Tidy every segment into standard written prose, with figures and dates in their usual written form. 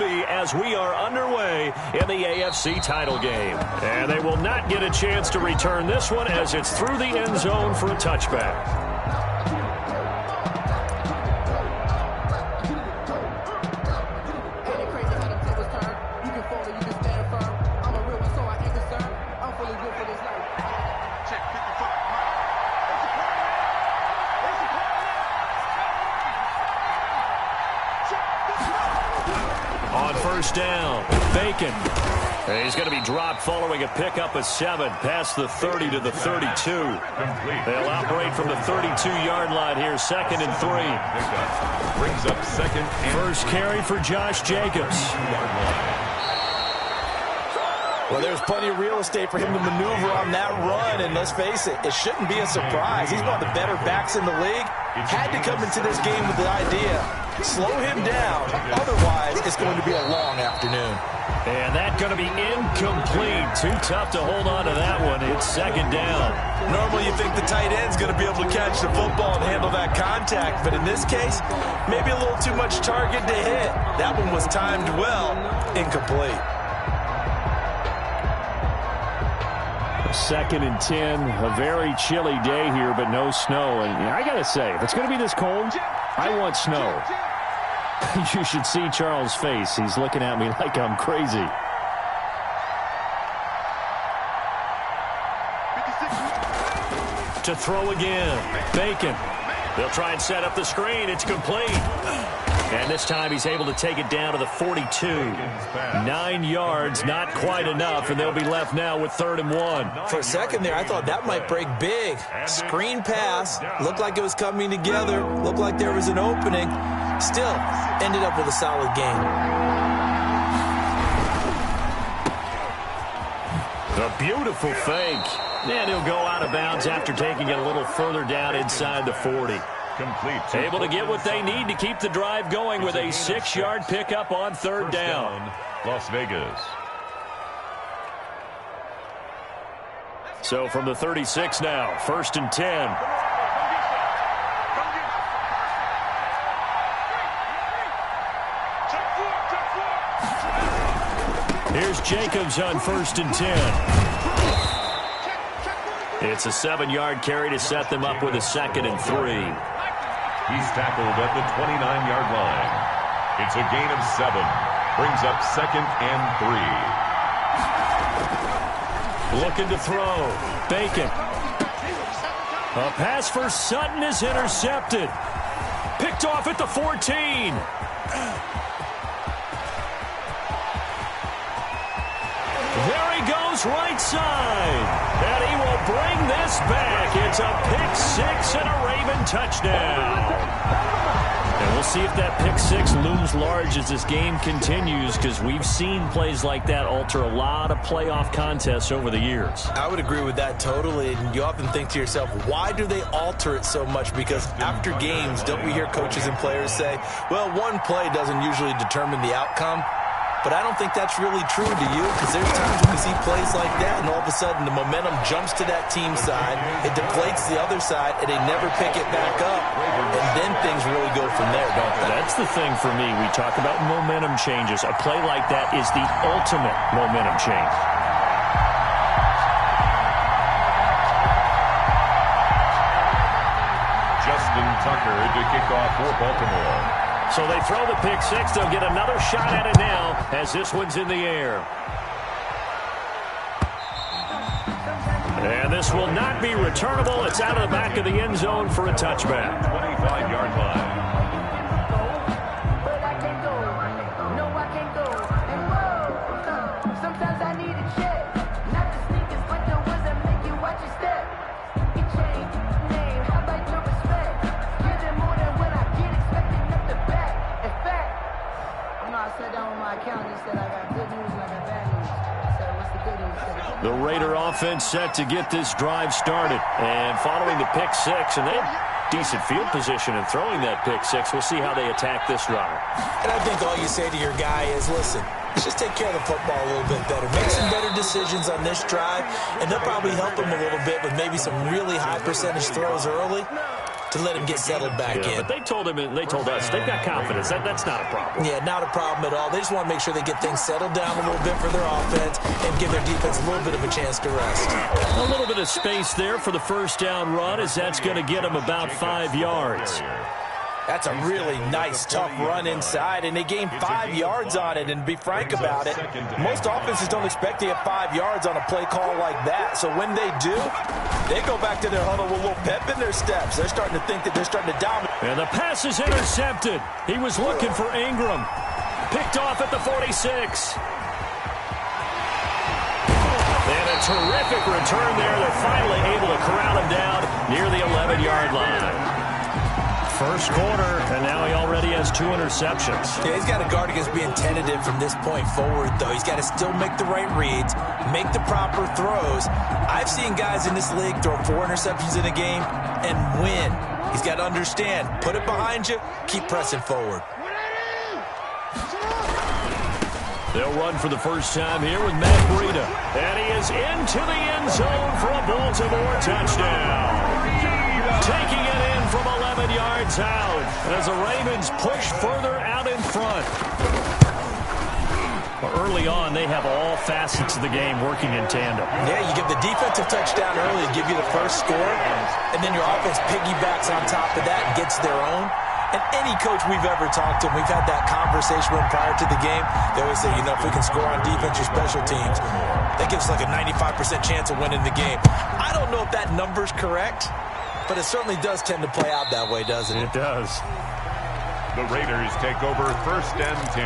be as we are underway in the AFC title game. And they will not get a chance to return this one as it's through the end zone for a touchback. First down, Bacon. He's going to be dropped following a pickup of 7 past the 30 to the 32. They'll operate from the 32-yard line here, 2nd and 3. Brings up 2nd and first carry for Josh Jacobs. Well, there's plenty of real estate for him to maneuver on that run, and let's face it, it shouldn't be a surprise. He's one of the better backs in the league. Had to come into this game with the idea, slow him down, otherwise it's going to be a long afternoon. And that's going to be incomplete. Too tough to hold on to that one. It's 2nd down. Normally you think the tight end's going to be able to catch the football and handle that contact, but in this case, maybe a little too much target to hit. That one was timed well, incomplete. 2nd and 10, a very chilly day here, but no snow. And I got to say, if it's going to be this cold, I want snow. You should see Charles' face. He's looking at me like I'm crazy. To throw again, Bacon. They'll try and set up the screen. It's complete. And this time he's able to take it down to the 42. 9 yards, not quite enough, and they'll be left now with 3rd and 1. For a second there, I thought that might break big. Screen pass, looked like it was coming together, looked like there was an opening. Still, ended up with a solid game. A beautiful fake. And he'll go out of bounds after taking it a little further down inside the 40. Complete. Able to get what they need to keep the drive going with a 6-yard pickup on 3rd down. Las Vegas. So from the 36 now, 1st and 10. Here's Jacobs on 1st and 10. It's a 7-yard carry to set them up with a 2nd and 3. He's tackled at the 29-yard line. It's a gain of 7. Brings up 2nd and 3. Looking to throw. Bacon. A pass for Sutton is intercepted. Picked off at the 14. There he goes, right side. And he will bring this back. It's a pick 6 and a Raven touchdown. And we'll see if that pick 6 looms large as this game continues, because we've seen plays like that alter a lot of playoff contests over the years. I would agree with that totally. And you often think to yourself, why do they alter it so much? Because after games, don't we hear coaches and players say, well, one play doesn't usually determine the outcome? But I don't think that's really true to you, because there's times when we see plays like that, and all of a sudden the momentum jumps to that team side, it deflates the other side, and they never pick it back up, and then things really go from there, don't they? That's the thing for me. We talk about momentum changes. A play like that is the ultimate momentum change. Justin Tucker to kick off for Baltimore. So they throw the pick 6. They'll get another shot at it now as this one's in the air. And this will not be returnable. It's out of the back of the end zone for a touchback. 25-yard line. The Raider offense set to get this drive started. And following the pick 6, and they have decent field position in throwing that pick 6. We'll see how they attack this drive. And I think all you say to your guy is, listen, let's just take care of the football a little bit better. Make some better decisions on this drive, and they'll probably help him a little bit with maybe some really high percentage throws early. to let him get settled back in. But they told us they've got confidence. That's not a problem. Yeah, not a problem at all. They just want to make sure they get things settled down a little bit for their offense and give their defense a little bit of a chance to rest. A little bit of space there for the first down run, as that's going to get them about 5 yards. That's a really nice, tough run inside, and they gained 5 yards on it. And to be frank about it, most offenses don't expect to get 5 yards on a play call like that. So when they do, they go back to their huddle with a little pep in their steps. They're starting to think that they're starting to dominate. And the pass is intercepted. He was looking for Ingram. Picked off at the 46. And a terrific return there. They're finally able to corral him down near the 11-yard line. First quarter, and now he already has 2 interceptions. Yeah, he's got to guard against being tentative from this point forward, though. He's got to still make the right reads, make the proper throws. I've seen guys in this league throw 4 interceptions in a game and win. He's got to understand, put it behind you, keep pressing forward. They'll run for the first time here with Matt Breida. And he is into the end zone for a Baltimore touchdown. Taking it in from 11 yards out as the Ravens push further out in front. Early on, they have all facets of the game working in tandem. Yeah, you give the defensive touchdown early to give you the first score, and then your offense piggybacks on top of that and gets their own. And any coach we've ever talked to, we've had that conversation with prior to the game, they always say, you know, if we can score on defense or special teams, that gives like a 95% chance of winning the game. I don't know if that number's correct, but it certainly does tend to play out that way, doesn't it? It does. The Raiders take over 1st and 10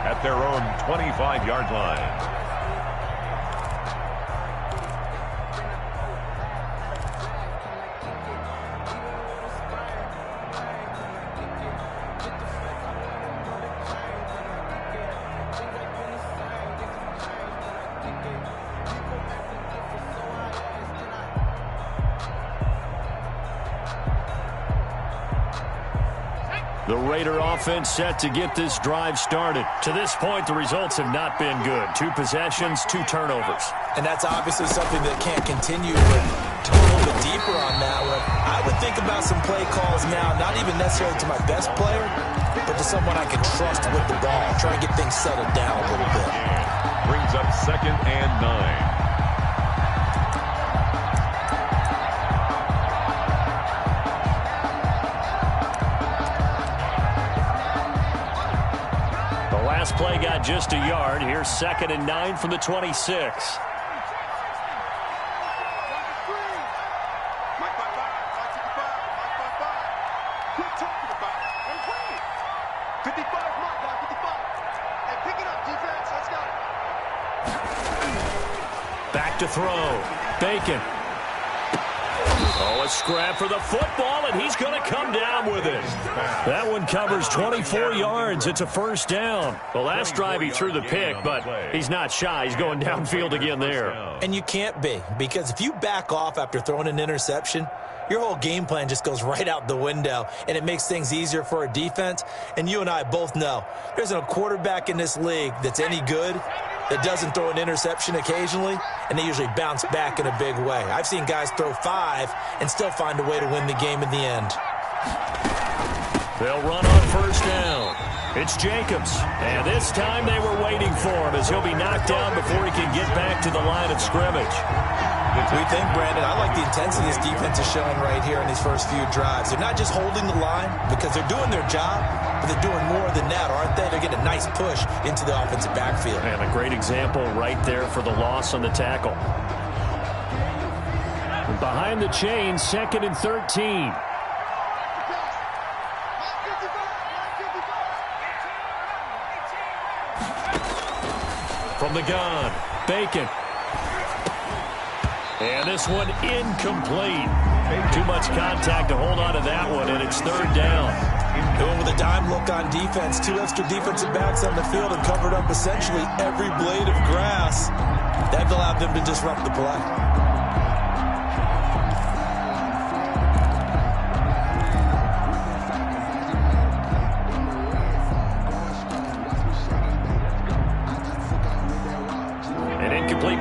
at their own 25-yard line. The Raider offense set to get this drive started. To this point, the results have not been good. 2 possessions, 2 turnovers. And that's obviously something that can't continue. But to go a little bit deeper on that one, I would think about some play calls now, not even necessarily to my best player, but to someone I can trust with the ball. Try and get things settled down a little bit. Brings up 2nd and 9. Last play got just a yard. Here's 2nd and 9 from the 26. Back to throw. Bacon. Oh, a scrap for the football, and he's going to come down with it. That one covers 24 yards. It's a first down. The last drive he threw the pick, but he's not shy. He's going downfield again there. And you can't be, because if you back off after throwing an interception, your whole game plan just goes right out the window, and it makes things easier for a defense. And you and I both know there isn't a quarterback in this league that's any good that doesn't throw an interception occasionally, and they usually bounce back in a big way. I've seen guys throw 5 and still find a way to win the game in the end. They'll run on first down. It's Jacobs, and this time they were waiting for him as he'll be knocked down before he can get back to the line of scrimmage. We think, Brandon, I like the intensity this defense is showing right here in these first few drives. They're not just holding the line because they're doing their job, but they're doing more than that, aren't they? They're getting a nice push into the offensive backfield. And a great example right there for the loss on the tackle. Behind the chain, 2nd and 13. From the gun, Bacon. And this one incomplete. Too much contact to hold on to that one, and it's 3rd down. Going with a dime look on defense. 2 extra defensive backs on the field and covered up essentially every blade of grass. That allowed them to disrupt the play.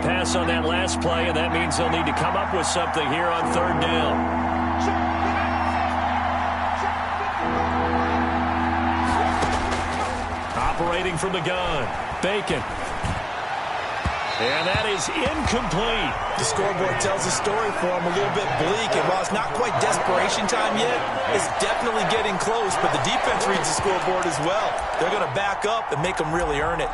Pass on that last play, and that means they'll need to come up with something here on 3rd down. from the gun. Bacon. And that is incomplete. The scoreboard tells a story for him, a little bit bleak. And while it's not quite desperation time yet, it's definitely getting close. But the defense reads the scoreboard as well. They're going to back up and make them really earn it.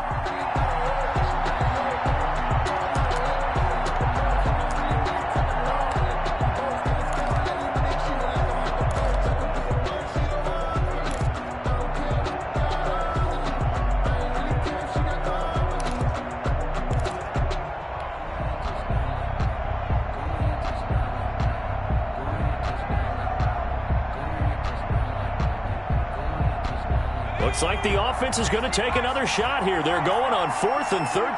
Looks like the offense is going to take another shot here. They're going on 4th and 13.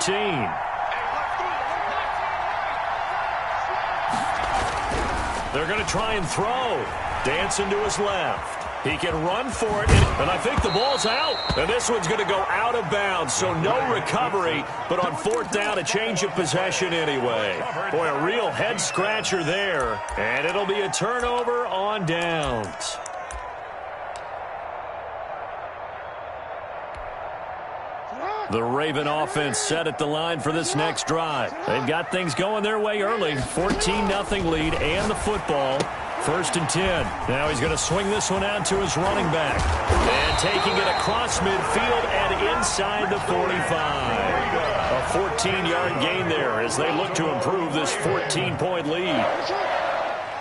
They're going to try and throw. Dancing to his left. He can run for it, and I think the ball's out. And this one's going to go out of bounds, so no recovery, but on 4th down, a change of possession anyway. Boy, a real head-scratcher there, and it'll be a turnover on downs. The Raven offense set at the line for this next drive. They've got things going their way early. 14-0 lead and the football. 1st and 10. Now he's going to swing this one out to his running back. And taking it across midfield and inside the 45. A 14-yard gain there as they look to improve this 14-point lead.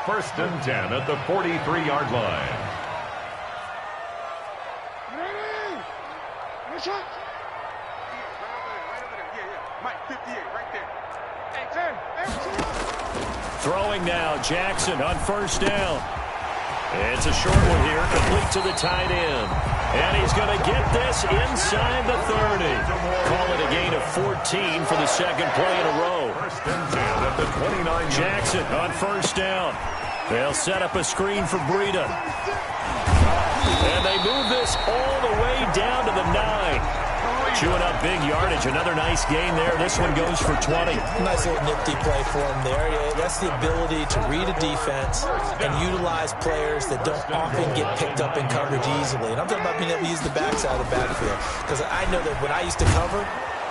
1st and 10 at the 43-yard line. Throwing now, Jackson on 1st down. It's a short one here, complete to the tight end. And he's going to get this inside the 30. Call it a gain of 14 for the second play in a row. 1st and 10 at the 29. Jackson on 1st down. They'll set up a screen for Breida. And they move this all the way down to the 9. Chewing up big yardage. Another nice gain there. This one goes for 20. Nice little nifty play for him there. Yeah, that's the ability to read a defense and utilize players that don't often get picked up in coverage easily. And I'm talking about being able to use the backside of the backfield. Because I know that when I used to cover,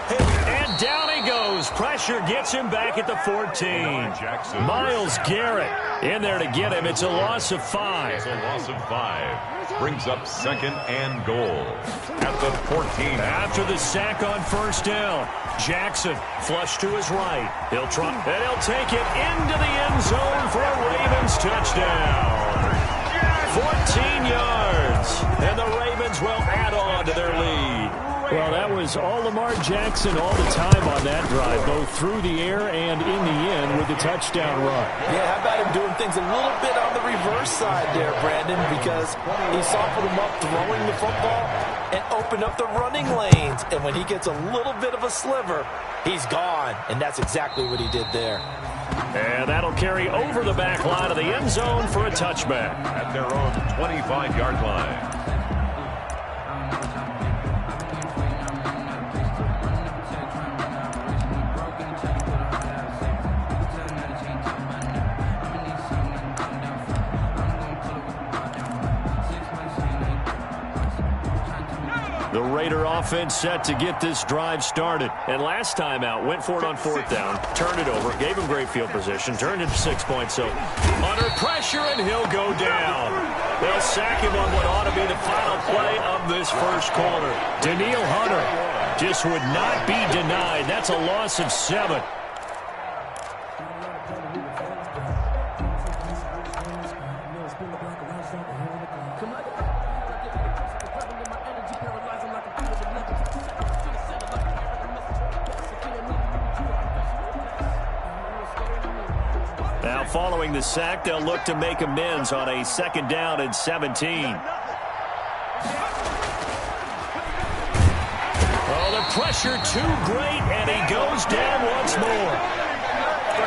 and down he goes. Pressure gets him back at the 14. Miles Garrett in there to get him. It's a loss of 5. It's a loss of 5. Brings up 2nd and goal at the 14. After the sack on 1st down, Jackson flush to his right. He'll try, and he'll take it into the end zone for a Ravens touchdown. 14 yards, and the Ravens will add on to their lead. Well, that was all Lamar Jackson all the time on that drive, both through the air and in the end with the touchdown run. Yeah, how about him doing things a little bit on the reverse side there, Brandon, because he softened him up throwing the football and opened up the running lanes. And when he gets a little bit of a sliver, he's gone. And that's exactly what he did there. And that'll carry over the back line of the end zone for a touchback. At their own 25-yard line. The Raider offense set to get this drive started. And last time out, went for it on 4th down, turned it over, gave him great field position, turned it to 6 points. So under pressure, and he'll go down. They'll sack him on what ought to be the final play of this first quarter. Daniil Hunter just would not be denied. That's a loss of 7. Now, following the sack, they'll look to make amends on a 2nd down and 17. Oh, the pressure too great, and he goes down once more.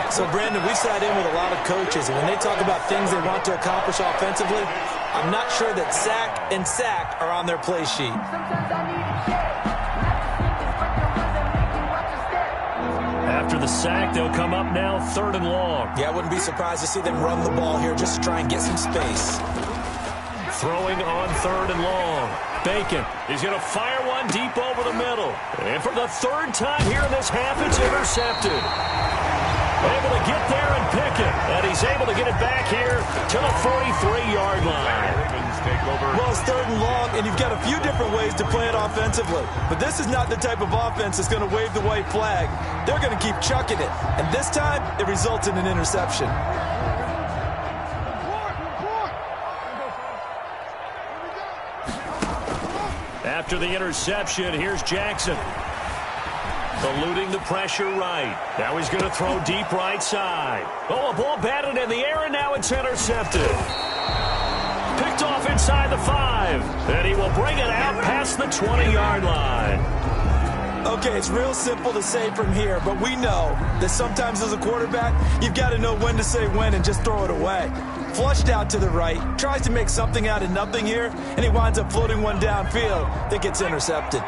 So, Brandon, we sat in with a lot of coaches, and when they talk about things they want to accomplish offensively, I'm not sure that sack and sack are on their play sheet. After the sack, they'll come up now 3rd and long. Yeah, I wouldn't be surprised to see them run the ball here just to try and get some space. Throwing on 3rd and long. Bacon. He's going to fire one deep over the middle. And for the third time here in this half, it's intercepted. Able to get there and pick it. And he's able to get it back here to the 43-yard line. Well, it's 3rd and long, and you've got a few different ways to play it offensively. But this is not the type of offense that's going to wave the white flag. They're going to keep chucking it. And this time, it results in an interception. After the interception, here's Jackson. Eluding the pressure right. Now he's going to throw deep right side. Oh, a ball batted in the air, and now it's intercepted. Picked off inside the 5. And he will bring it out past the 20-yard line. Okay, it's real simple to say from here, but we know that sometimes as a quarterback, you've got to know when to say when and just throw it away. Flushed out to the right, tries to make something out of nothing here, and he winds up floating one downfield that gets intercepted.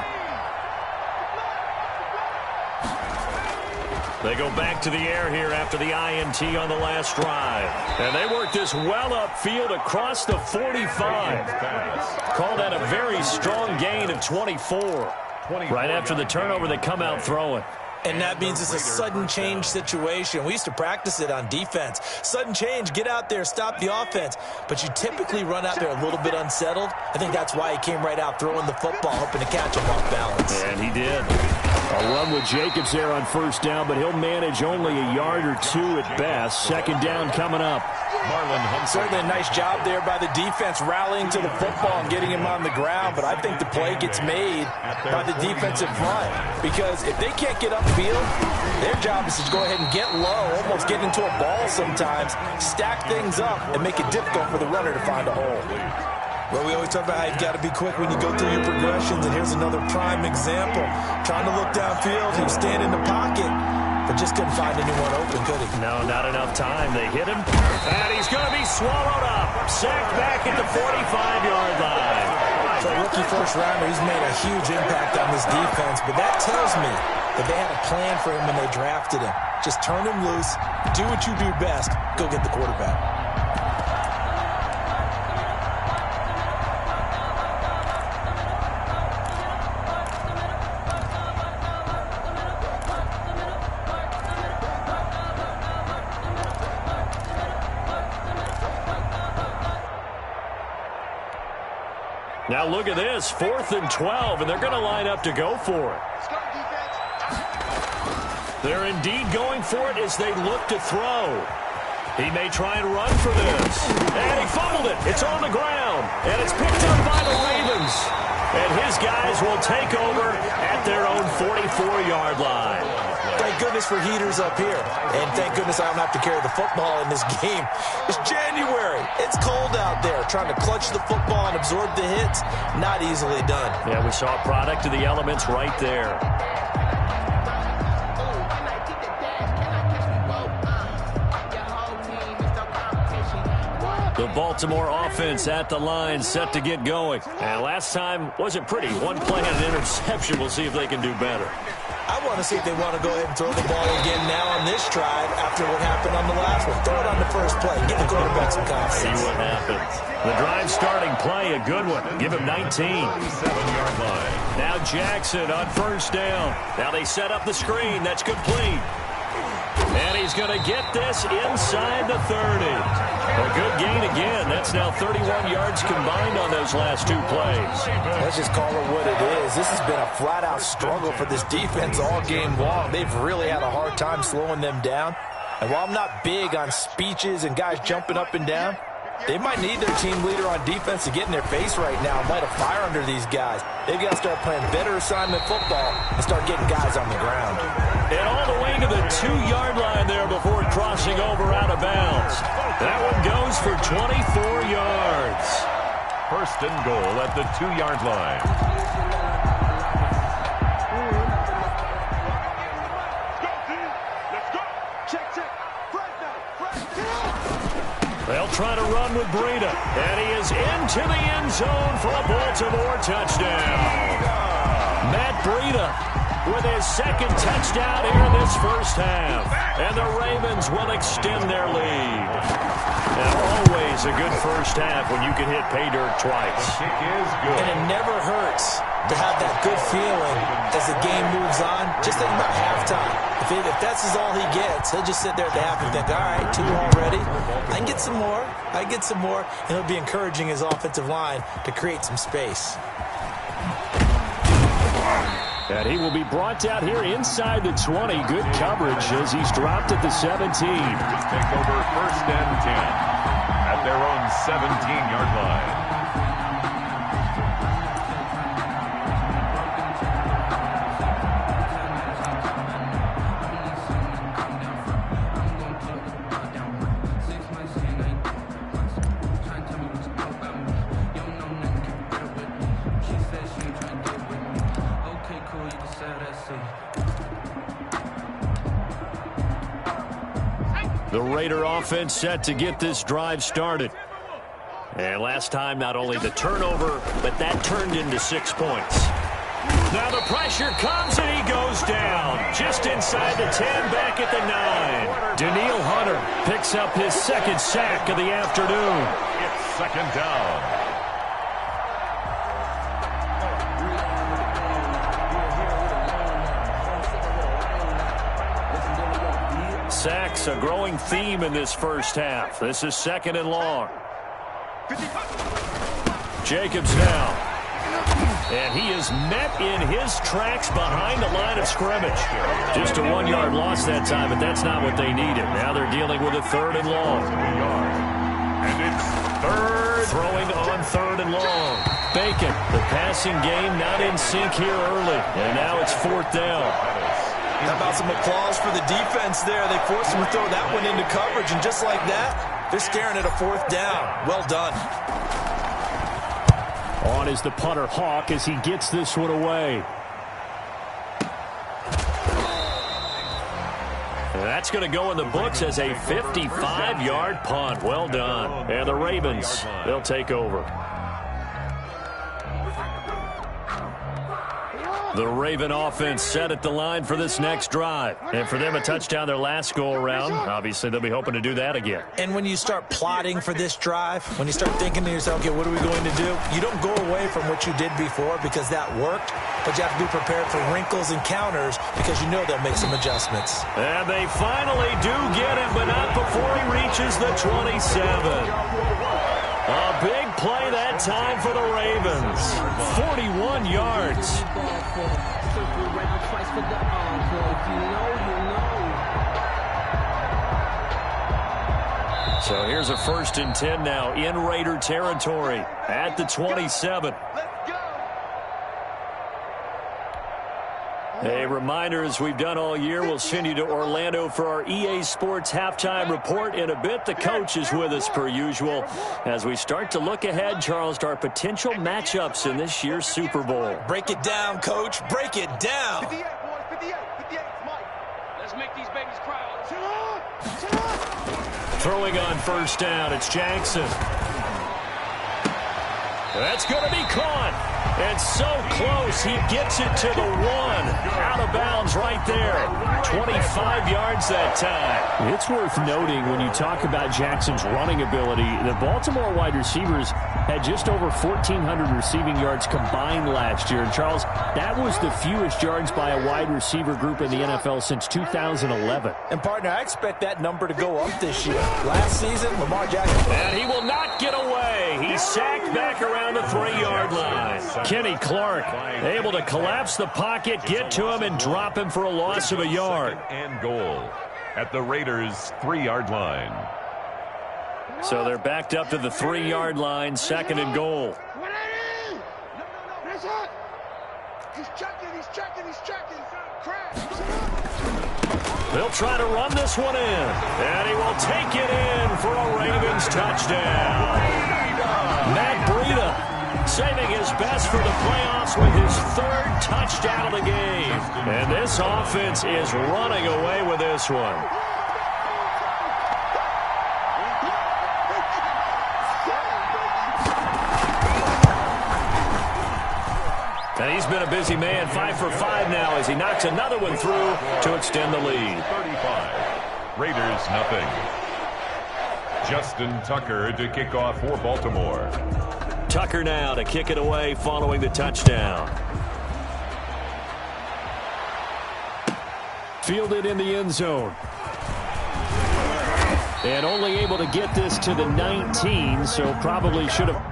They go back to the air here after the INT on the last drive. And they work this well upfield across the 45. Call that a very strong gain of 24. Right after the turnover, they come out throwing. And that means it's a sudden change situation. We used to practice it on defense. Sudden change, get out there, stop the offense. But you typically run out there a little bit unsettled. I think that's why he came right out throwing the football, hoping to catch him off balance. And he did. A run with Jacobs there on 1st down, but he'll manage only a yard or 2 at best. 2nd down coming up. Certainly a nice job there by the defense rallying to the football and getting him on the ground, but I think the play gets made by the defensive front because if they can't get upfield, their job is to go ahead and get low, almost get into a ball sometimes, stack things up, and make it difficult for the runner to find a hole. Well, we always talk about how you've got to be quick when you go through your progressions, and here's another prime example. Trying to look downfield, he was standing in the pocket, but just couldn't find anyone open, could he? No, not enough time. They hit him, and he's going to be swallowed up. Sacked back at the 45-yard line. For a rookie first-rounder, he's made a huge impact on this defense, but that tells me that they had a plan for him when they drafted him. Just turn him loose, do what you do best, go get the quarterback. Now look at this, 4th and 12, and they're going to line up to go for it. They're indeed going for it as they look to throw. He may try and run for this. And he fumbled it. It's on the ground. And it's picked up by the Ravens. And his guys will take over at their own 44-yard line. Thank goodness for heaters up here. And thank goodness I don't have to carry the football in this game. It's January. It's cold out there. Trying to clutch the football and absorb the hits, not easily done. Yeah, we saw a product of the elements right there. The Baltimore offense at the line, set to get going. And last time wasn't pretty. One play and an interception. We'll see if they can do better. I want to see if they want to go ahead and throw the ball again now on this drive after what happened on the last one. Throw it on the first play. Give the quarterback some confidence. See what happens. The drive starting play, a good one. Give him 19. 7-yard line. Now Jackson on 1st down. Now they set up the screen. That's complete. And he's going to get this inside the 30. A good gain again. That's now 31 yards combined on those last 2 plays. Let's just call it what it is. This has been a flat-out struggle for this defense all game long. They've really had a hard time slowing them down. And while I'm not big on speeches and guys jumping up and down, they might need their team leader on defense to get in their face right now and light a fire under these guys. They've got to start playing better assignment football and start getting guys on the ground. And all the way to the 2-yard line there before crossing over out of bounds. That one goes for 24 yards. 1st and goal at the 2-yard line. They'll try to run with Breida. And he is into the end zone for a Baltimore touchdown. Matt Breida with his second touchdown here in this first half. And the Ravens will extend their lead. And always a good first half when you can hit pay dirt twice. The kick is good. And it never hurts to have that good feeling as the game moves on. Just think about halftime. If that's all he gets, he'll just sit there at the half and think, all right, 2 already. I can get some more. I get some more. And he'll be encouraging his offensive line to create some space. And he will be brought out here inside the 20. Good coverage as he's dropped at the 17. Take over 1st and 10 at their own 17-yard line. The Raider offense set to get this drive started. And last time, not only the turnover, but that turned into 6 points. Now the pressure comes and he goes down. Just inside the 10, back at the 9. Danielle Hunter picks up his second sack of the afternoon. It's 2nd down. Sacks, a growing theme in this first half. This is 2nd and long. Jacobs now. And he is met in his tracks behind the line of scrimmage. Just a 1-yard loss that time, but that's not what they needed. Now they're dealing with a 3rd and long. And it's 3rd. Throwing on 3rd and long. Bacon, the passing game not in sync here early. And now it's 4th down. How about some applause for the defense there? They forced him to throw that one into coverage, and just like that, they're staring at a 4th down. Well done. On is the punter, Hawk, as he gets this one away. And that's going to go in the books as a 55-yard punt. Well done. And the Ravens, they'll take over. The Raven offense set at the line for this next drive. And for them, a touchdown their last go-around. Obviously, they'll be hoping to do that again. And when you start plotting for this drive, when you start thinking to yourself, okay, what are we going to do? You don't go away from what you did before because that worked, but you have to be prepared for wrinkles and counters because you know they'll make some adjustments. And they finally do get him, but not before he reaches the 27. A big play that time for the Ravens. 41 yards. So here's a 1st and 10 now in Raider territory at the 27. A reminder, as we've done all year, we'll send you to Orlando for our EA Sports halftime report. In a bit, the coach is with us per usual as we start to look ahead, Charles, to our potential matchups in this year's Super Bowl. Break it down, Coach. Break it down. 58, boys. 58. Mike. Let's make these babies cry. Throwing on 1st down, it's Jackson. That's going to be caught. And so close, he gets it to the 1. Out of bounds right there. 25 yards that time. It's worth noting when you talk about Jackson's running ability, the Baltimore wide receivers had just over 1,400 receiving yards combined last year. And Charles, that was the fewest yards by a wide receiver group in the NFL since 2011. And, partner, I expect that number to go up this year. Last season, Lamar Jackson. And he will not get away. He's sacked back around the 3-yard line. Kenny Clark able to collapse the pocket, get to him, and drop him for a loss of a yard. And goal at the Raiders' 3-yard line. So they're backed up to the 3-yard line, 2nd and goal. He's checking. They'll try to run this one in, and he will take it in for a Ravens touchdown. Matt Breida saving his best for the playoffs with his 3rd touchdown of the game. And this offense is running away with this one. And he's been a busy man, 5 for 5 now as he knocks another one through to extend the lead. 35. Raiders, nothing. Justin Tucker to kick off for Baltimore. Tucker now to kick it away following the touchdown. Fielded in the end zone. And only able to get this to the 19, so probably should have.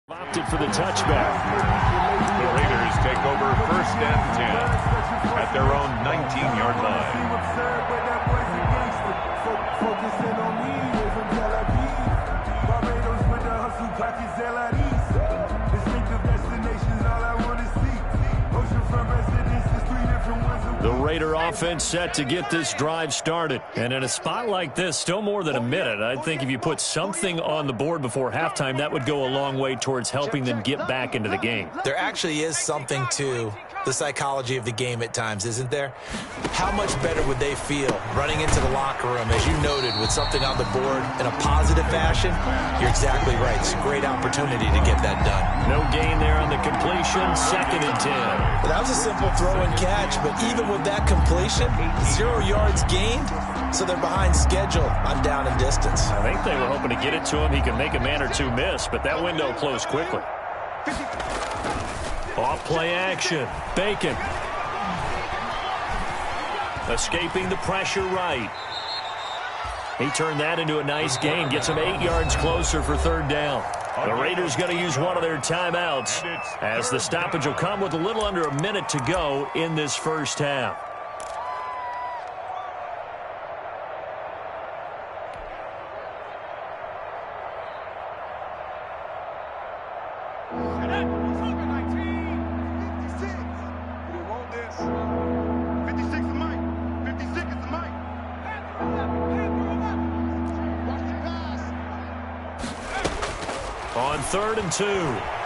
Opted for the touchback. The Raiders take over 1st and 10 at their own 19-yard line. The Raider offense set to get this drive started. And in a spot like this, still more than a minute, I think if you put something on the board before halftime, that would go a long way towards helping them get back into the game. There actually is something to the psychology of the game at times, isn't there? How much better would they feel running into the locker room, as you noted, with something on the board in a positive fashion? You're exactly right. It's a great opportunity to get that done. No gain there on the completion, 2nd and 10. Well, that was a simple throw and catch, but even with that completion, 0 yards gained, so they're behind schedule on down and distance. I think they were hoping to get it to him. He could make a man or two miss, but that window closed quickly. Off play action. Bacon. Escaping the pressure right. He turned that into a nice gain. Gets him 8 yards closer for 3rd down. The Raiders going to use one of their timeouts as the stoppage will come with a little under a minute to go in this first half. On 3rd and 2,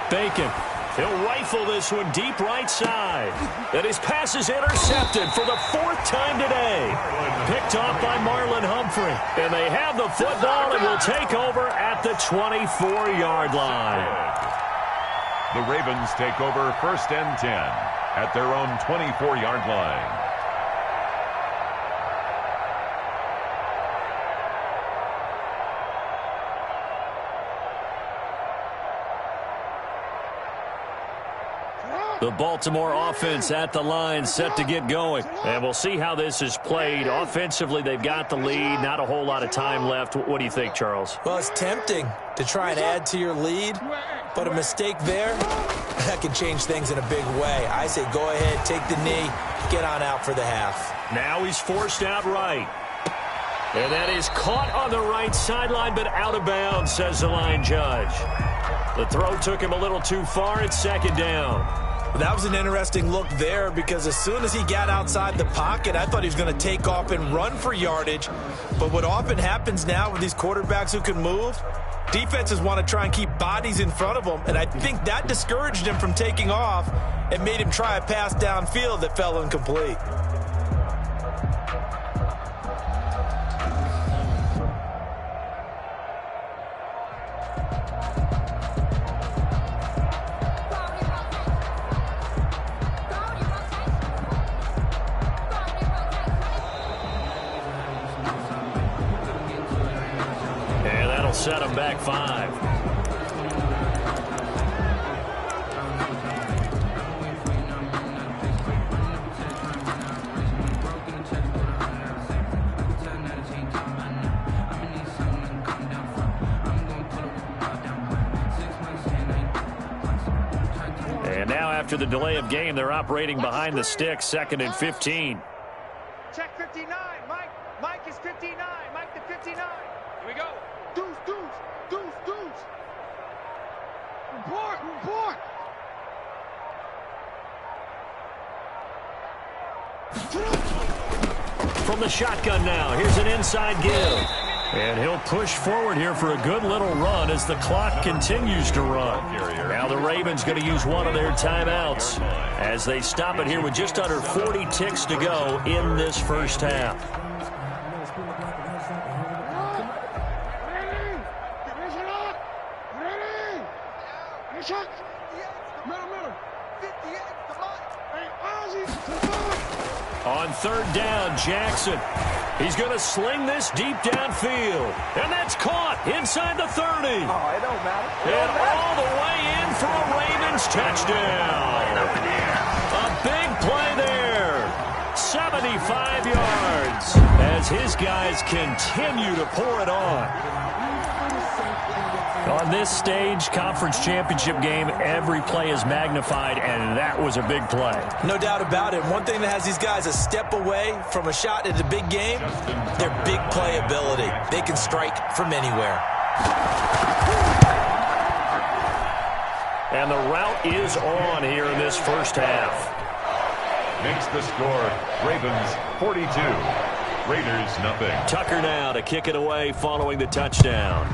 Bacon. He'll rifle this one deep right side. And his pass is intercepted for the 4th time today. Picked off by Marlon Humphrey. And they have the football and will take over at the 24-yard line. The Ravens take over 1st and 10 at their own 24-yard line. The Baltimore offense at the line, set to get going. And we'll see how this is played. Offensively, they've got the lead. Not a whole lot of time left. What do you think, Charles? Well, it's tempting to try and add to your lead, but a mistake there, that can change things in a big way. I say go ahead, take the knee, get on out for the half. Now he's forced out right. And that is caught on the right sideline, but out of bounds, says the line judge. The throw took him a little too far. It's 2nd down. That was an interesting look there because as soon as he got outside the pocket, I thought he was going to take off and run for yardage. But what often happens now with these quarterbacks who can move, defenses want to try and keep bodies in front of them, and I think that discouraged him from taking off. and made him try a pass downfield that fell incomplete. Set him back 5. And now after the delay of game, they're operating behind the sticks, 2nd and 15. Check 59. Mike is 59. Mike to 59. Here we go. Deuce. Report. From the shotgun now, here's an inside give. And he'll push forward here for a good little run as the clock continues to run. Now the Ravens going to use one of their timeouts as they stop it here with just under 40 ticks to go in this first half. On 3rd down, Jackson. He's going to sling this deep downfield. And that's caught inside the 30. Oh, it don't matter. And all the way in for a Ravens touchdown. A big play there. 75 yards as his guys continue to pour it on. On this stage, conference championship game, every play is magnified, and that was a big play. No doubt about it. One thing that has these guys a step away from a shot at the big game, their big play ability. They can strike from anywhere. And the route is on here in this first half. Makes the score, Ravens 42, Raiders nothing. Tucker now to kick it away following the touchdown.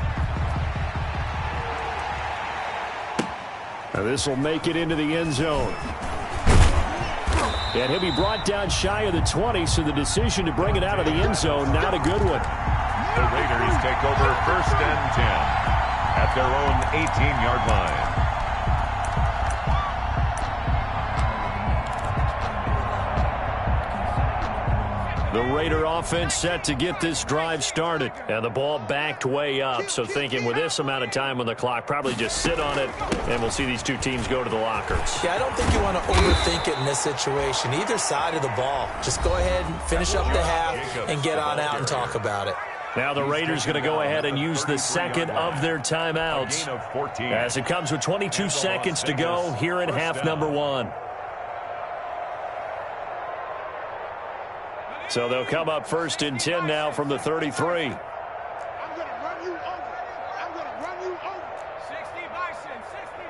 Now this will make it into the end zone. And he'll be brought down shy of the 20, so the decision to bring it out of the end zone, not a good one. The Raiders take over 1st and 10 at their own 18-yard line. The Raider offense set to get this drive started. And the ball backed way up. So thinking with this amount of time on the clock, probably just sit on it, and we'll see these two teams go to the lockers. Yeah, I don't think you want to overthink it in this situation. Either side of the ball. Just go ahead and finish up the half and get on out and talk about it. Now the Raiders going to go ahead and use the second of their timeouts as it comes with 22 seconds to go here in half number 1. So they'll come up 1st and 10 now from the 33. I'm going to run you over. 60 Bison. 60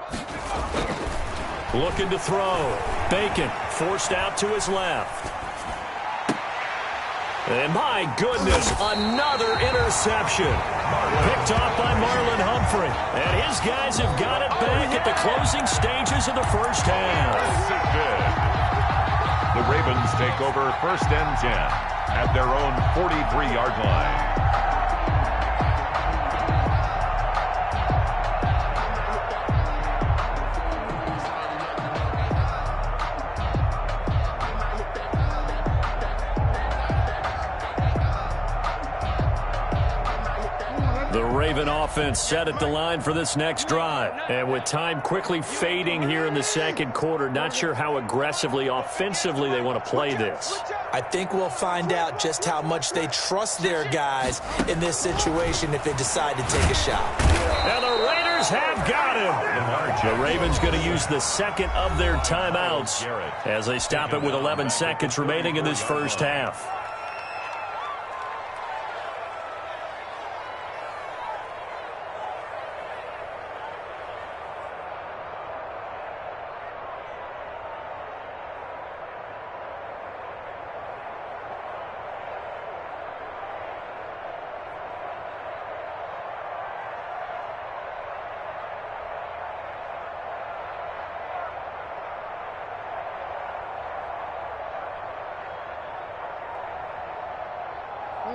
Bobcat. Looking to throw. Bacon forced out to his left. And my goodness, another interception. Picked off by Marlon Humphrey. And his guys have got it back at the closing stages of the first half. The Ravens take over 1st and 10 at their own 43-yard line. The Raven offense set at the line for this next drive. And with time quickly fading here in the second quarter, not sure how aggressively, offensively they want to play this. I think we'll find out just how much they trust their guys in this situation if they decide to take a shot. And the Raiders have got him. The Ravens going to use the second of their timeouts as they stop it with 11 seconds remaining in this first half.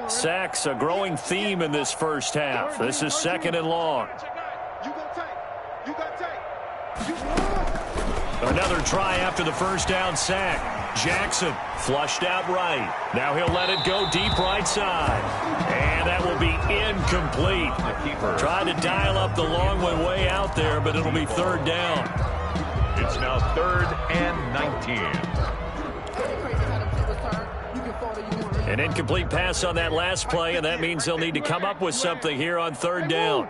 Sacks, a growing theme in this first half. This is 2nd and long. Another try after the first down sack. Jackson flushed out right. Now he'll let it go deep right side. And that will be incomplete. Tried to dial up the long one way out there, but it'll be 3rd down. It's now 3rd and 19. An incomplete pass on that last play, and that means they'll need to come up with something here on 3rd down.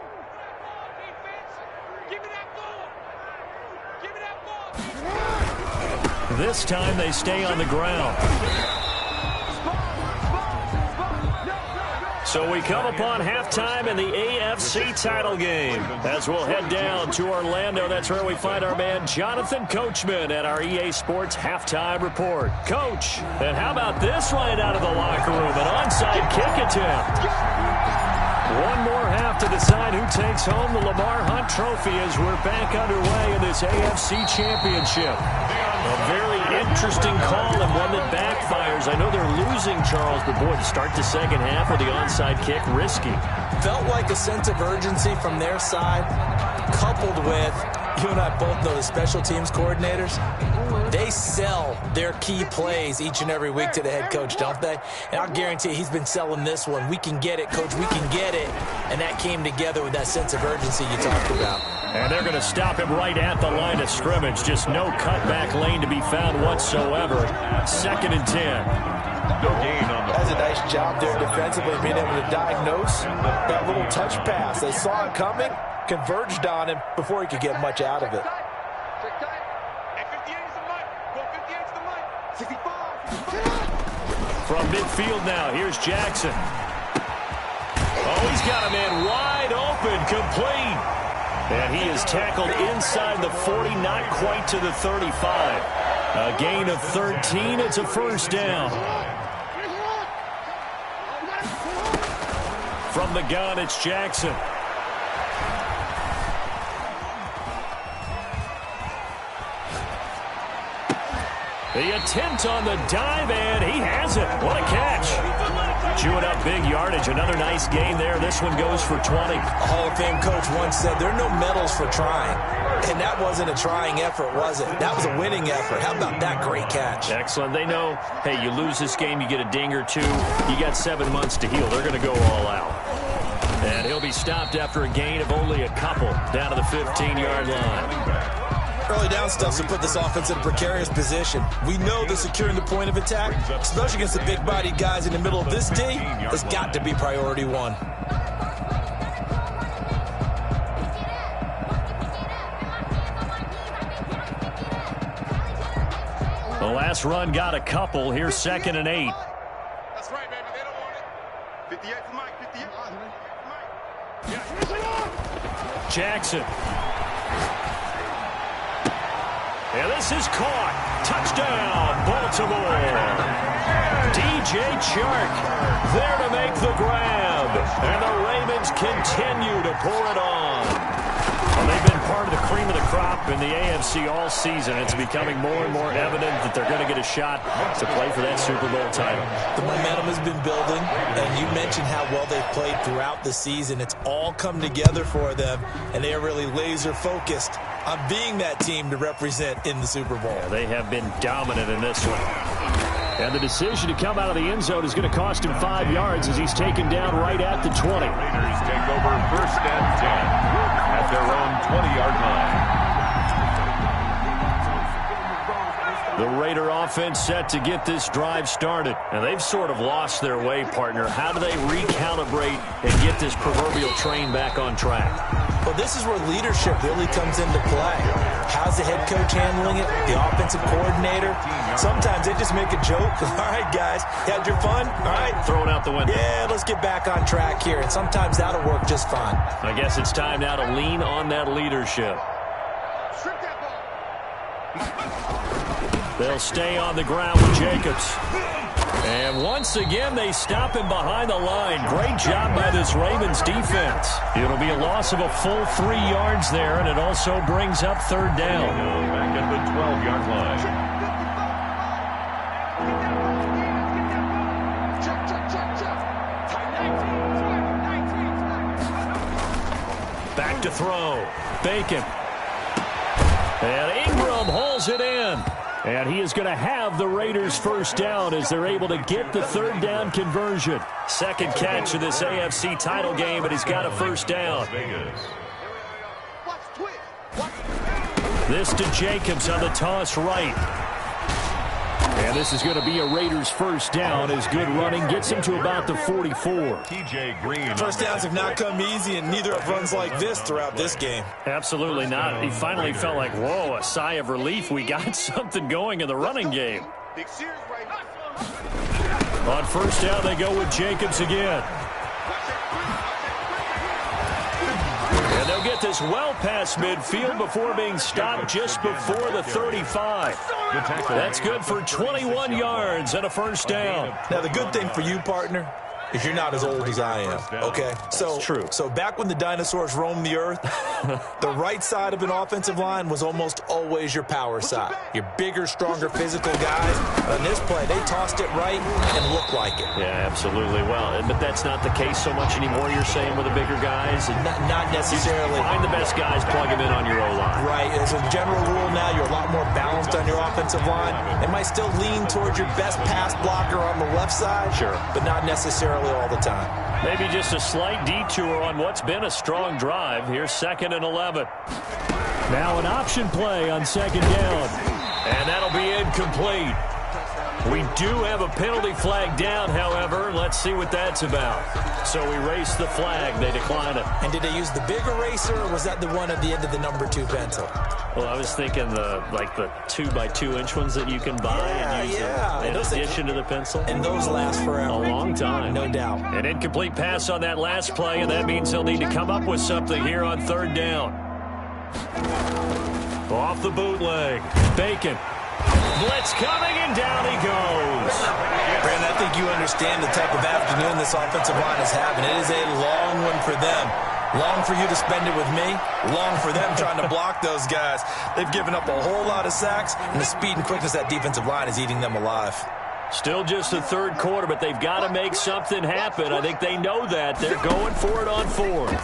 This time they stay on the ground. So we come upon halftime in the AFC title game. As we'll head down to Orlando, that's where we find our man Jonathan Coachman at our EA Sports Halftime Report. Coach, and how about this right out of the locker room? An onside kick attempt. One more half to decide who takes home the Lamar Hunt Trophy as we're back underway in this AFC Championship. A very interesting call and one that backfires. I know they're losing, Charles, but boy, to start the second half with the onside kick, risky. Felt like a sense of urgency from their side, coupled with, you and I both know the special teams coordinators, they sell their key plays each and every week to the head coach, don't they? And I'll guarantee he's been selling this one. We can get it, coach, we can get it. And that came together with that sense of urgency you talked about. And they're going to stop him right at the line of scrimmage. Just no cutback lane to be found whatsoever. 2nd and 10. No gain on the That's a nice job there defensively, being able to diagnose that little touch pass. They saw it coming, converged on him before he could get much out of it. From midfield now, here's Jackson. Oh, he's got a man wide open, complete. And he is tackled inside the 40, not quite to the 35. A gain of 13, it's a 1st down. From the gun, it's Jackson. The attempt on the dive, and he has it. What a catch. Chewing up big yardage. Another nice gain there. This one goes for 20. A Hall of Fame coach once said, there are no medals for trying. And that wasn't a trying effort, was it? That was a winning effort. How about that great catch? Excellent. They know, hey, you lose this game, you get a ding or two. You got 7 months to heal. They're going to go all out. And he'll be stopped after a gain of only a couple down to the 15-yard line. Early down stuff to put this offense in a precarious position. We know that securing the point of attack, especially against the big-bodied guys in the middle of this D, has got to be priority one. The last run got a couple. Here's 2nd and 8. That's right, baby. They don't want it. 58 for Mike. 58. Jackson. And this is caught. Touchdown, Baltimore. DJ Chark there to make the grab. And the Ravens continue to pour it on. Well, they've been part of the cream of the crop in the AFC all season. It's becoming more and more evident that they're going to get a shot to play for that Super Bowl title. The momentum has been building, and you mentioned how well they've played throughout the season. It's all come together for them, and they are really laser-focused on being that team to represent in the Super Bowl. Yeah, they have been dominant in this one. And the decision to come out of the end zone is going to cost him 5 yards as he's taken down right at the 20. Raiders take over 1st and 10 at their own 20-yard line. The Raider offense set to get this drive started. And they've sort of lost their way, partner. How do they recalibrate and get this proverbial train back on track? Well, this is where leadership really comes into play. How's the head coach handling it? The offensive coordinator? Sometimes they just make a joke. All right, guys, you had your fun? All right. Throw it out the window. Yeah, let's get back on track here. And sometimes that'll work just fine. I guess it's time now to lean on that leadership. Strip that ball. They'll stay on the ground with Jacobs. And once again, they stop him behind the line. Great job by this Ravens defense. It'll be a loss of a full 3 yards there, and it also brings up 3rd down. Back at the 12-yard line. back to throw. Bacon. And Ingram hauls it in. And he is going to have the Raiders first down as they're able to get the third down conversion. Second catch of this AFC title game, and he's got a first down. This to Jacobs on the toss right. And this is going to be a Raiders first down as good running gets him to about the 44. TJ Green. First downs have not come easy, and neither have runs like this throughout this game. Absolutely not. He finally felt like, whoa, a sigh of relief. We got something going in the running game. On first down, they go with Jacobs again. And they'll get this well past midfield before being stopped just before the 35. That's good for 21 yards and a first down. Now, the good thing for you, partner, is you're not as old as I am, okay? So, true. So back when the dinosaurs roamed the earth, the right side of an offensive line was almost always your power side. Your bigger, stronger, physical guys. On this play, they tossed it right and looked like it. Yeah, absolutely. Well, but that's not the case so much anymore, you're saying, with the bigger guys? Not necessarily. Find the best guys, plug them in on your O-line. Right. As a general rule now, you're a lot more balanced on your offensive line. It might still lean towards your best pass blocker on the left side. Sure. But not necessarily all the time. Maybe just a slight detour on what's been a strong drive. Here's 2nd and 11. Now an option play on 2nd down. And that'll be incomplete. We do have a penalty flag down, however. Let's see what that's about. So we race the flag. They decline it. And did they use the big eraser, or was that the one at the end of the number 2 pencil? Well, I was thinking the 2x2-inch ones that you can buy and use in addition to the pencil. And those last forever. A long time. No doubt. An incomplete pass on that last play, and that means they'll need to come up with something here on 3rd down. Off the bootleg. Bacon. Blitz coming, and down he goes. Brandon, I think you understand the type of afternoon this offensive line is having. It is a long one for them. Long for you to spend it with me. Long for them trying to block those guys. They've given up a whole lot of sacks, and the speed and quickness of that defensive line is eating them alive. Still just the 3rd quarter, but they've got to make something happen. I think they know that. They're going for it on 4th.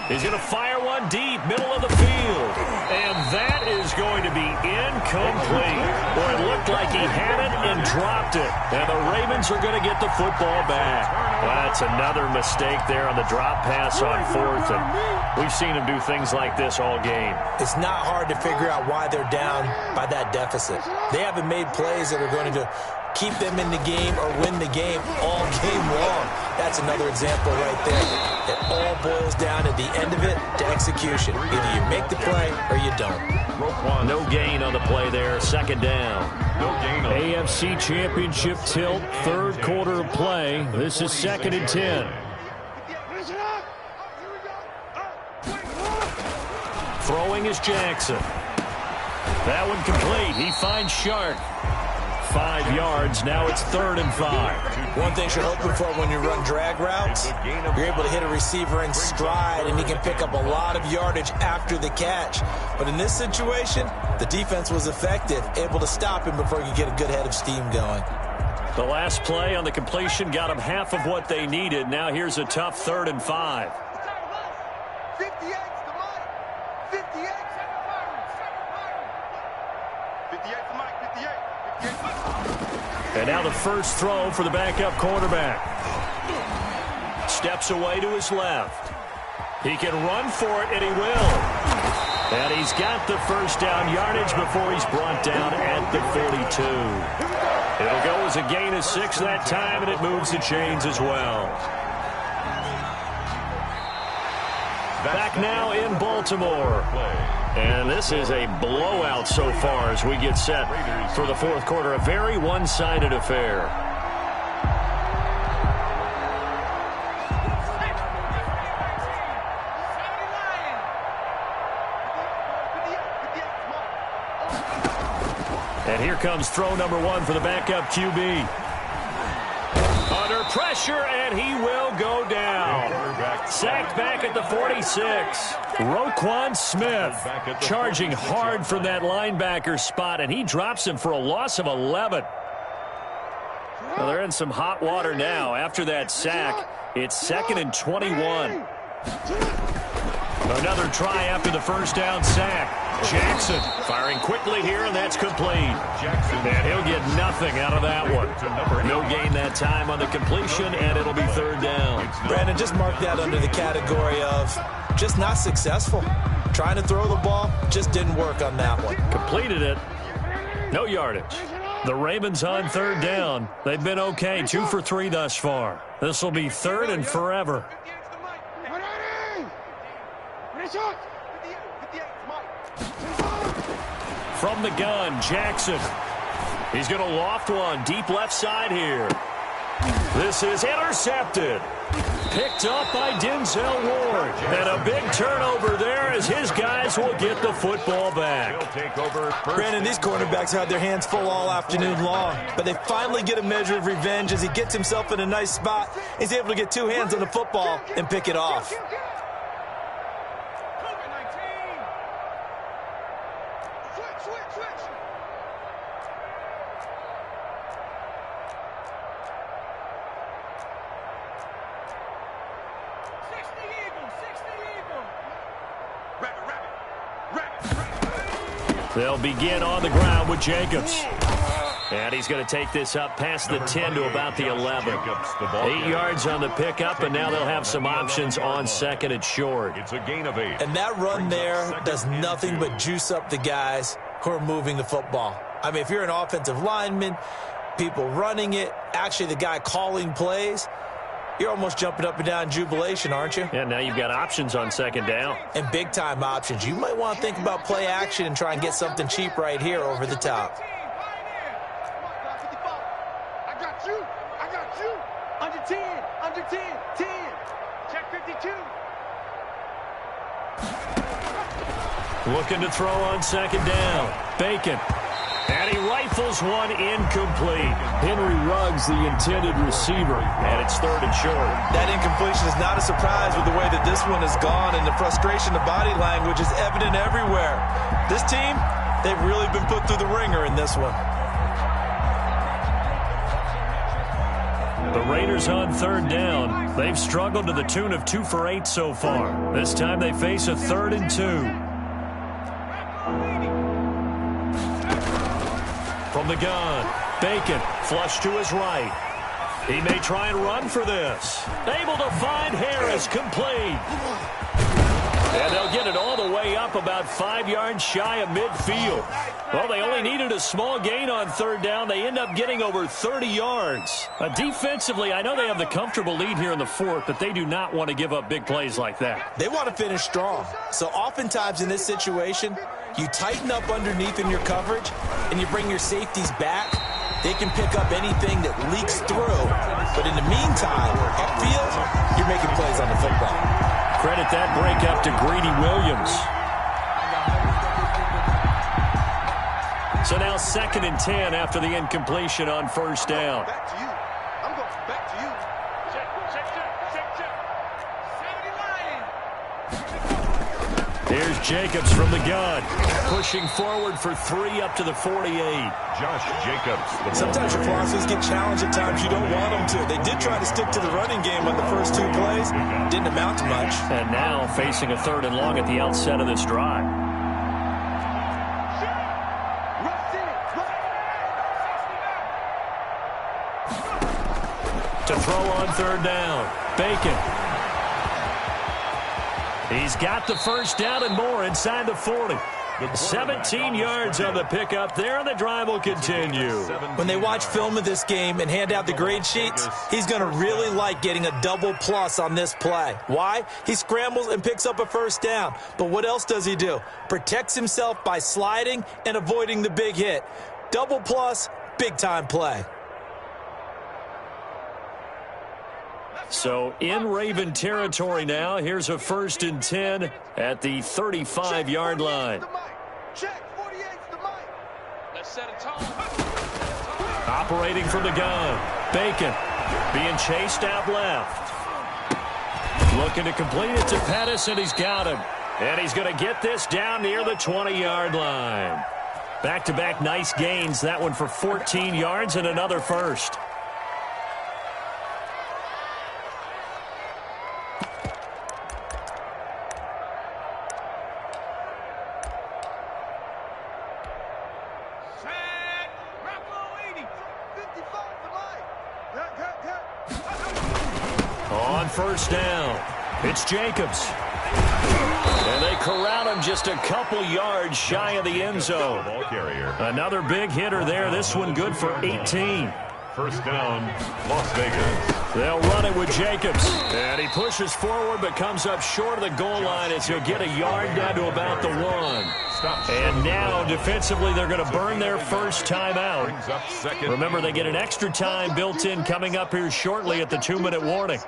He's going to fire one deep, middle of the field. And that is going to be incomplete. Boy, it looked like he had it and dropped it. And the Ravens are going to get the football back. That's another mistake there on the drop pass on 4th. And we've seen him do things like this all game. It's not hard to figure out why they're down by that deficit. They haven't made plays that are going to keep them in the game or win the game all game long. That's another example right there. It all boils down at the end of it to execution. Either you make the play or you don't. No gain on the play there. 2nd down. No gain on AFC Championship tilt, 3rd quarter of play. This is 2nd and 10. Throwing is Jackson. That one complete. He finds Shark. 5 yards. Now it's 3rd and 5. One thing you're hoping for when you run drag routes, you're able to hit a receiver in stride, and he can pick up a lot of yardage after the catch. But in this situation, the defense was effective, able to stop him before he could get a good head of steam going. The last play on the completion got them half of what they needed. Now here's a tough 3rd and 5. 58 to Mike. 58. 58 to Mike. 58. And now the first throw for the backup quarterback. Steps away to his left. He can run for it, and he will. And he's got the first down yardage before he's brought down at the 42. It'll go as a gain of 6 that time, and it moves the chains as well. Back now in Baltimore. And this is a blowout so far as we get set for the 4th quarter. A very one-sided affair. And here comes throw number 1 for the backup QB. Under pressure, and he will go down. Sacked back at the 46. Roquan Smith charging hard from that linebacker spot, and he drops him for a loss of 11. Well, they're in some hot water now after that sack. It's 2nd and 21. Another try after the first down sack. Jackson firing quickly here, and that's complete. And he'll get nothing out of that one. No gain that time on the completion, and it'll be 3rd down. Brandon, just mark that under the category of just not successful. Trying to throw the ball, just didn't work on that one. Completed it. No yardage. The Ravens on 3rd down. They've been okay, 2 for 3 thus far. This will be 3rd and forever. From the gun, Jackson. He's going to loft one deep left side here. This is intercepted. Picked up by Denzel Ward. And a big turnover there as his guys will get the football back. Brandon, these cornerbacks had their hands full all afternoon long, but they finally get a measure of revenge as he gets himself in a nice spot. He's able to get 2 hands on the football and pick it off. They'll begin on the ground with Jacobs. And he's going to take this up past the 10 to about the 11. 8 yards on the pickup, and now they'll have some options on 2nd and short. It's a gain of 8. And that run there does nothing but juice up the guys who are moving the football. I mean, if you're an offensive lineman, people running it, actually the guy calling plays, you're almost jumping up and down in jubilation, aren't you? And now you've got options on 2nd down. And big-time options. You might want to think about play action and try and get something cheap right here over the top. I got you. Under 10. Under 10. 10. Check 52. Looking to throw on 2nd down. Bacon. And he rifles one incomplete. Henry Ruggs, the intended receiver, and it's 3rd and short. That incompletion is not a surprise with the way that this one has gone, and the frustration of body language is evident everywhere. This team, they've really been put through the ringer in this one. The Raiders on 3rd down. They've struggled to the tune of 2 for 8 so far. This time they face a 3rd and 2. From the gun, Bacon flush to his right. He may try and run for this. Able to find Harris, complete. And they'll get it all the way up about 5 yards shy of midfield. Well, they only needed a small gain on 3rd down. They end up getting over 30 yards. Defensively, I know they have the comfortable lead here in the 4th, but they do not want to give up big plays like that. They want to finish strong. So oftentimes in this situation, you tighten up underneath in your coverage, and you bring your safeties back. They can pick up anything that leaks through. But in the meantime, upfield, you're making plays on the football. Credit that break up to Greedy Williams. So now 2nd and 10 after the incompletion on 1st down. Back to you. I'm going back to you. Check. 70 line. Here's Jacobs from the gun. Pushing forward for 3 up to the 48. Josh Jacobs. Sometimes your philosophies get challenged at times you don't want them to. They did try to stick to the running game on the first 2 plays. Didn't amount to much. And now facing a 3rd and long at the outset of this drive. To throw on 3rd down. Bacon. He's got the first down and more inside the 40. 17 yards on the pickup there, and the drive will continue. When they watch film of this game and hand out the grade sheets, he's going to really like getting a double plus on this play. Why? He scrambles and picks up a first down. But what else does he do? Protects himself by sliding and avoiding the big hit. Double plus, big-time play. So in Raven territory now. Here's a 1st and 10 at the 35-yard line. Check 48's the mic. Let's set a tone. Operating from the gun. Bacon being chased out left. Looking to complete it to Pettis, and he's got him. And he's going to get this down near the 20-yard line. Back-to-back nice gains. That one for 14 yards and another first. first down. It's Jacobs. And they corral him just a couple yards shy of the end zone. Ball carrier. Another big hitter there. This one good for 18. First down, Las Vegas. They'll run it with Jacobs. And he pushes forward but comes up short of the goal line as he'll get a yard down to about the 1. And now defensively they're going to burn their first time out. Remember, they get an extra time built in coming up here shortly at the 2-minute warning.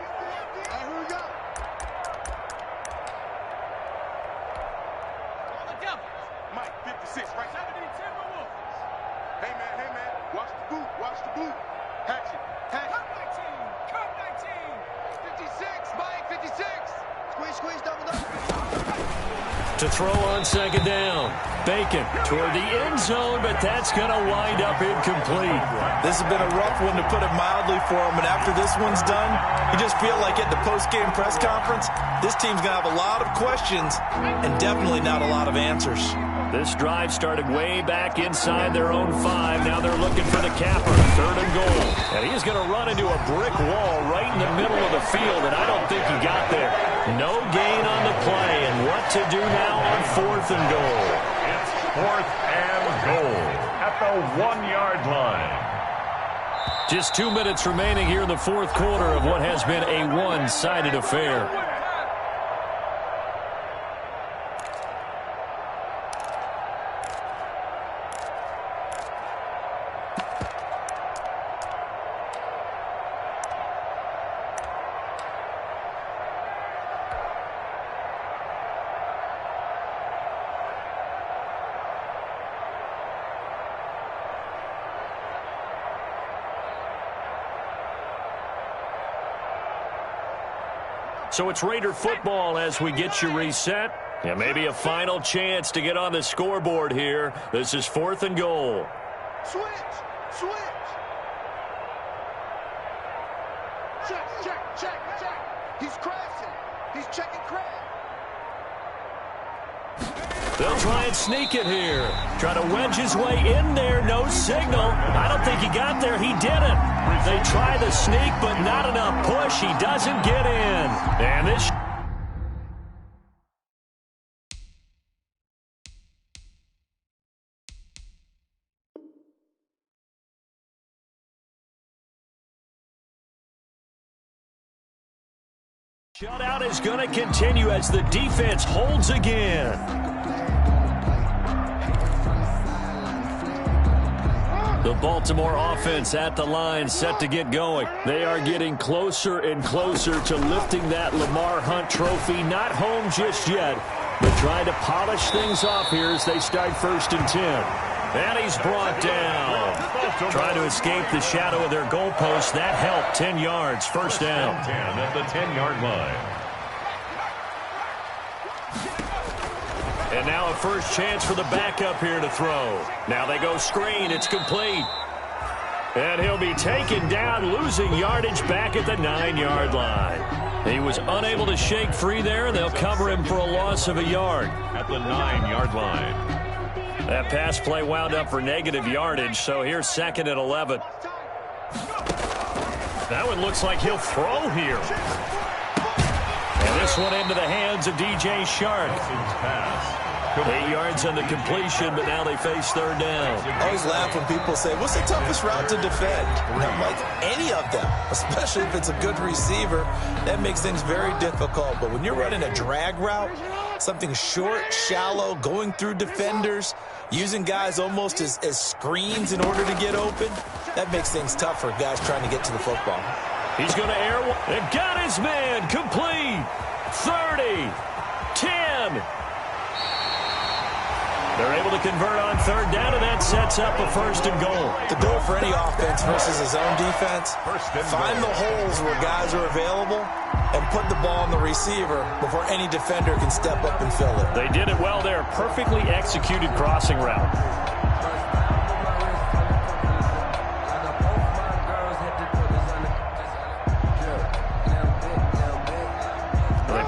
To throw on second down. Bacon toward the end zone, but that's going to wind up incomplete. This has been a rough one, to put it mildly, for him. And after this one's done, you just feel like at the post-game press conference, this team's going to have a lot of questions and definitely not a lot of answers. This drive started way back inside their own 5. Now they're looking for the capper. 3rd and goal. And he's going to run into a brick wall right in the middle of the field, and I don't think he got there. No gain on the play, and what to do now on 4th and goal? It's 4th and goal at the 1-yard line. Just 2 minutes remaining here in the 4th quarter of what has been a one-sided affair. So it's Raider football as we get you reset. And maybe a final chance to get on the scoreboard here. This is 4th and goal. Switch. Check. He's crashing. He's checking crash. They'll try and sneak it here. Try to wedge his way in there. No signal. I don't think he got there. He didn't. They try the sneak, but not enough push. He doesn't get in. And this shutout is going to continue as the defense holds again. The Baltimore offense at the line, set to get going. They are getting closer and closer to lifting that Lamar Hunt trophy. Not home just yet, but trying to polish things off here as they start 1st and 10. And he's brought down. Trying to escape the shadow of their goalpost. That helped. 10 yards, first down. 10 at the 10-yard line. And now a first chance for the backup here to throw. Now they go screen. It's complete. And he'll be taken down, losing yardage back at the 9-yard line. He was unable to shake free there. They'll cover him for a loss of a yard. At the 9-yard line. That pass play wound up for negative yardage, so here's 2nd and 11. That one looks like he'll throw here. And this one into the hands of DJ Shark. 8 yards on the completion, but now they face 3rd down. I always laugh when people say, what's the toughest route to defend? And I'm like, any of them, especially if it's a good receiver. That makes things very difficult. But when you're running a drag route, something short, shallow, going through defenders, using guys almost as screens in order to get open, that makes things tough for guys trying to get to the football. He's going to air one. And got his man. Complete. 30. 10. They're able to convert on 3rd down, and that sets up a 1st and goal. The goal for any offense versus his own defense, find the holes where guys are available and put the ball on the receiver before any defender can step up and fill it. They did it well there. Perfectly executed crossing route.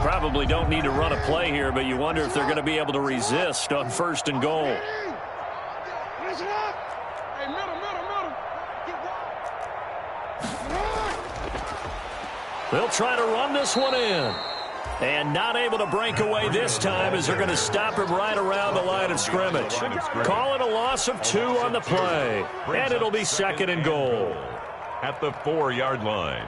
Probably don't need to run a play here, but you wonder if they're going to be able to resist on 1st and goal. They'll try to run this one in. And not able to break away this time as they're going to stop him right around the line of scrimmage. Call it a loss of 2 on the play. And it'll be 2nd and goal. At the 4-yard line.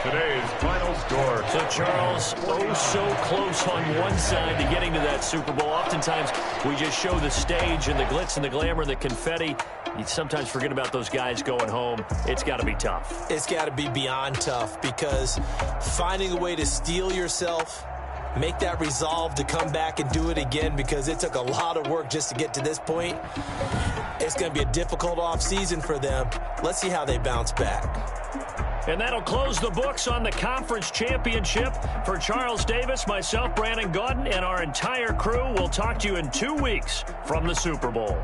Today's final score. So, Charles, oh so close on one side to getting to that Super Bowl. Oftentimes, we just show the stage and the glitz and the glamour and the confetti. You sometimes forget about those guys going home. It's got to be tough. It's got to be beyond tough because finding a way to steel yourself, make that resolve to come back and do it again because it took a lot of work just to get to this point. It's going to be a difficult offseason for them. Let's see how they bounce back. And that'll close the books on the conference championship. For Charles Davis, myself, Brandon Gaudin, and our entire crew, we'll talk to you in 2 weeks from the Super Bowl.